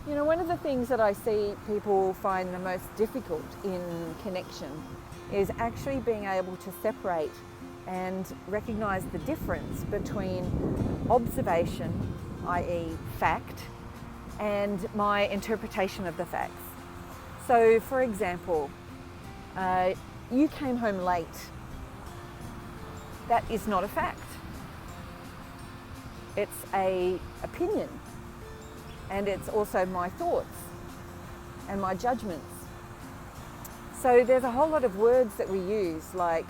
You know, one of the things that I see people find the most difficult in connection is actually being able to separate and recognise the difference between observation, i.e. fact, and my interpretation of the facts. So, for example, you came home late. That is not a fact. It's an opinion, and it's also my thoughts and my judgments. So there's a whole lot of words that we use, like,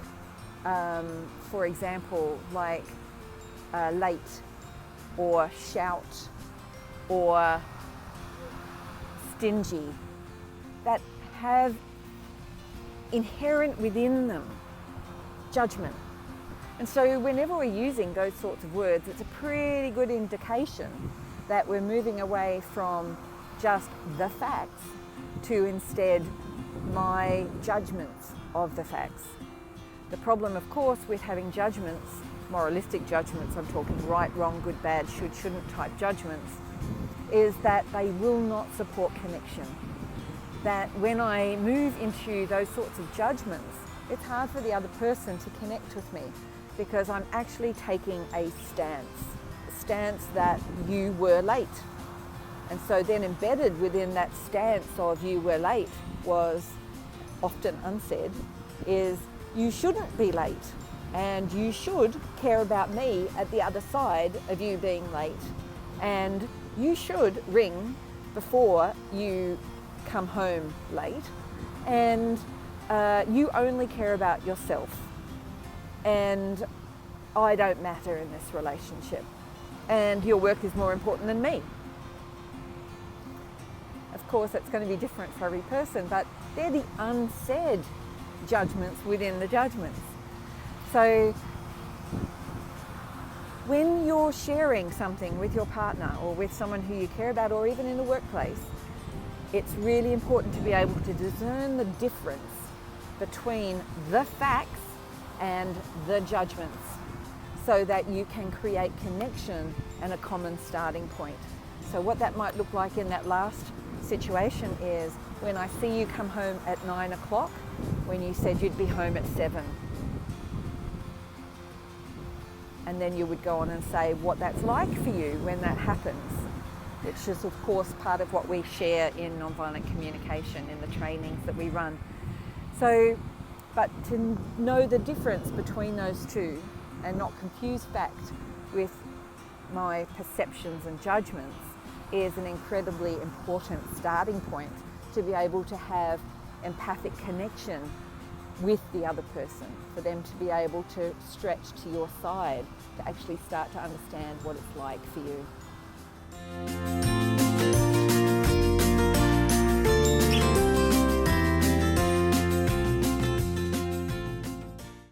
for example, like late, or shout, or stingy, that have inherent within them judgment. And so whenever we're using those sorts of words, it's a pretty good indication that we're moving away from just the facts to instead my judgments of the facts. The problem, of course, with having judgments, moralistic judgments, I'm talking right, wrong, good, bad, should, shouldn't type judgments, is that they will not support connection. That when I move into those sorts of judgments, it's hard for the other person to connect with me, because I'm actually taking a stance that you were late. And so then embedded within that stance of you were late was, often unsaid, is you shouldn't be late, and you should care about me at the other side of you being late, and you should ring before you come home late, and you only care about yourself, and I don't matter in this relationship, and your work is more important than me. Of course, it's going to be different for every person, but they're the unsaid judgments within the judgments. So when you're sharing something with your partner or with someone who you care about, or even in the workplace, it's really important to be able to discern the difference between the facts and the judgments, so that you can create connection and a common starting point. So what that might look like in that last situation is when I see you come home at 9 o'clock, when you said you'd be home at 7. And then you would go on and say what that's like for you when that happens, which is of course part of what we share in nonviolent communication in the trainings that we run. So, but to know the difference between those two and not confuse fact with my perceptions and judgments is an incredibly important starting point to be able to have empathic connection with the other person, for them to be able to stretch to your side to actually start to understand what it's like for you.